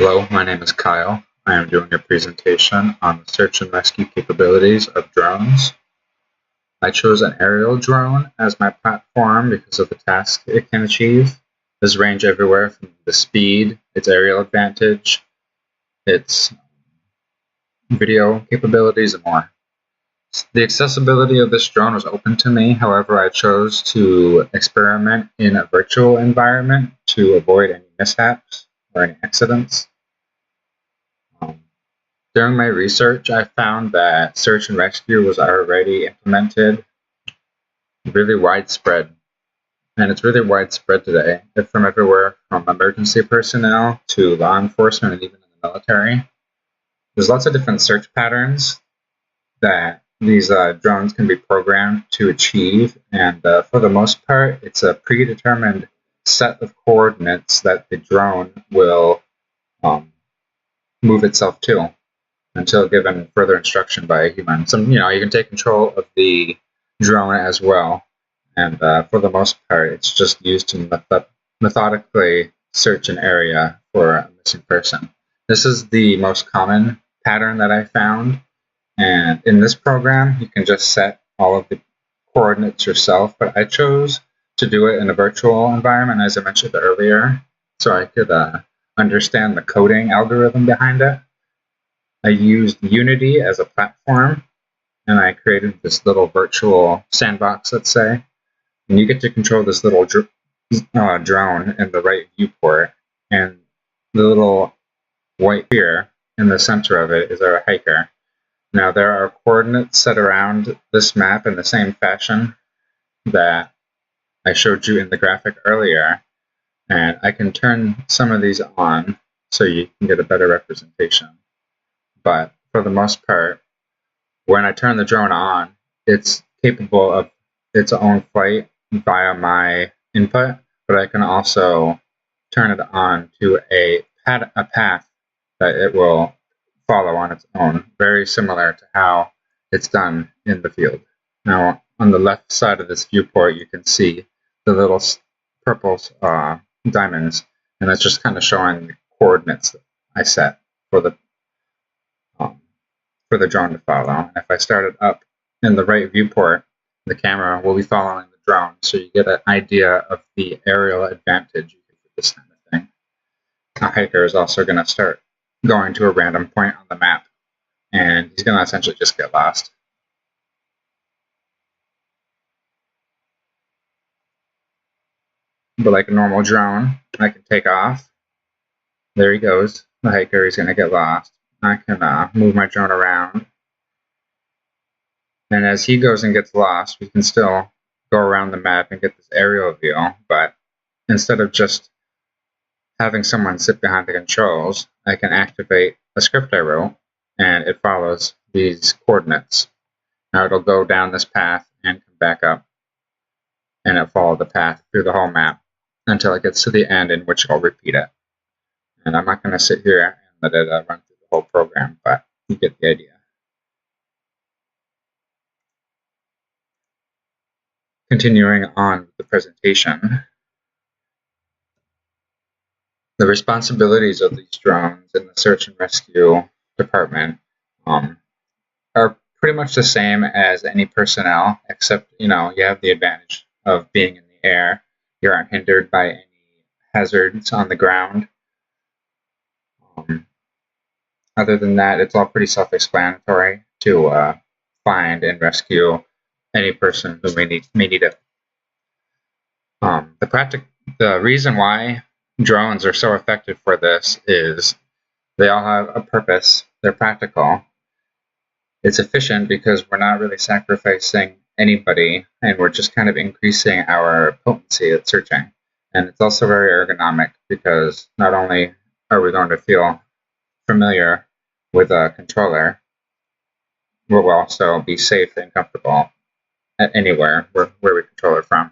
Hello, my name is Kyle. I am doing a presentation on the search and rescue capabilities of drones. I chose an aerial drone as my platform because of the task it can achieve. This range everywhere from the speed, its aerial advantage, its video capabilities, and more. The accessibility of this drone was open to me, however I chose to experiment in a virtual environment to avoid any mishaps or any accidents. During my research, I found that search and rescue was already implemented really widespread, and it's really widespread today, from everywhere from emergency personnel to law enforcement and even in the military. There's lots of different search patterns that these drones can be programmed to achieve, and for the most part, it's a predetermined set of coordinates that the drone will move itself to until given further instruction by a human. You can take control of the drone as well, and for the most part, it's just used to methodically search an area for a missing person. This is the most common pattern that I found, and in this program, you can just set all of the coordinates yourself, but I chose to do it in a virtual environment, as I mentioned earlier, so I could understand the coding algorithm behind it. I used Unity as a platform, and I created this little virtual sandbox, let's say. And you get to control this little drone in the right viewport, and the little white sphere in the center of it is our hiker. Now, there are coordinates set around this map in the same fashion that I showed you in the graphic earlier, and I can turn some of these on so you can get a better representation. But for the most part, when I turn the drone on, it's capable of its own flight via my input, but I can also turn it on to a path that it will follow on its own, very similar to how it's done in the field. Now, on the left side of this viewport, you can see the little purple diamonds, and that's just kind of showing the coordinates that I set for the drone to follow. And if I start it up in the right viewport, the camera will be following the drone, so you get an idea of the aerial advantage you get with this kind of thing. A hiker is also going to start going to a random point on the map, and he's going to essentially just get lost. But like a normal drone, I can take off. There he goes. The hiker is going to get lost. I can move my drone around. And as he goes and gets lost, we can still go around the map and get this aerial view. But instead of just having someone sit behind the controls, I can activate a script I wrote, and it follows these coordinates. Now it'll go down this path and come back up, and it'll follow the path through the whole map until it gets to the end, in which I'll repeat it. And I'm not going to sit here and let it run through the whole program, but you get the idea. Continuing on with the presentation, the responsibilities of these drones in the search and rescue department are pretty much the same as any personnel, except you have the advantage of being in the air. You aren't hindered by any hazards on the ground. Other than that, it's all pretty self-explanatory to find and rescue any person who may need it. The reason why drones are so effective for this is they all have a purpose. They're practical. It's efficient because we're not really sacrificing anybody, and we're just kind of increasing our potency at searching. And it's also very ergonomic because not only are we going to feel familiar with a controller, we'll also be safe and comfortable at anywhere where we control it from.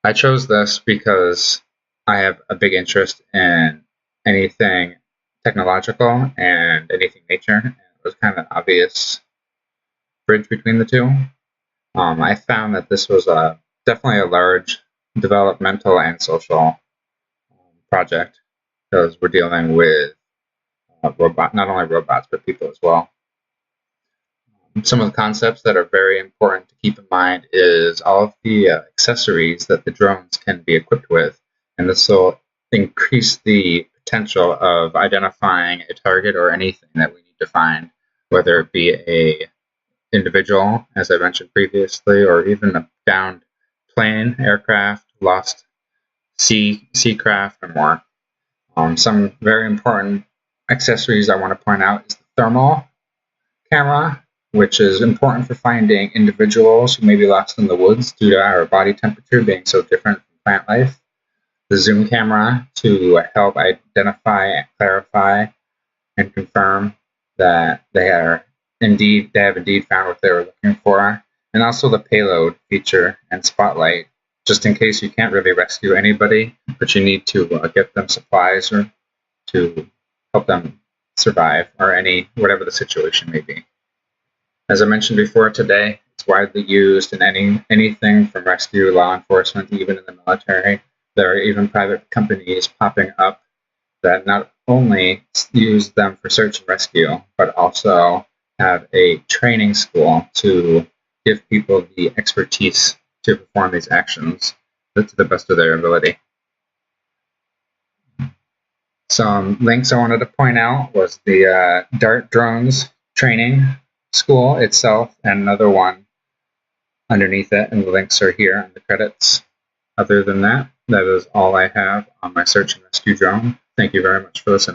I chose this because I have a big interest in anything technological and anything nature. It was kind of an obvious bridge between the two. I found that this was definitely a large developmental and social project because we're dealing with not only robots, but people as well. Some of the concepts that are very important to keep in mind is all of the accessories that the drones can be equipped with, and this will increase the potential of identifying a target or anything that we need to find, whether it be a individual, as I mentioned previously, or even a downed plane, aircraft, lost seacraft, or more. Some very important accessories I want to point out is the thermal camera, which is important for finding individuals who may be lost in the woods due to our body temperature being so different from plant life. The zoom camera to help identify, clarify, and confirm that they have indeed found what they were looking for. And also the payload feature and spotlight, just in case you can't really rescue anybody, but you need to get them supplies or to help them survive, or whatever the situation may be. As I mentioned before today, it's widely used in anything from rescue, law enforcement, even in the military. There are even private companies popping up that not only use them for search and rescue, but also have a training school to give people the expertise to perform these actions to the best of their ability. Some links I wanted to point out was the DART drones training school itself, and another one underneath it, and the links are here in the credits. Other than that, that is all I have on my search and rescue drone. Thank you very much for listening.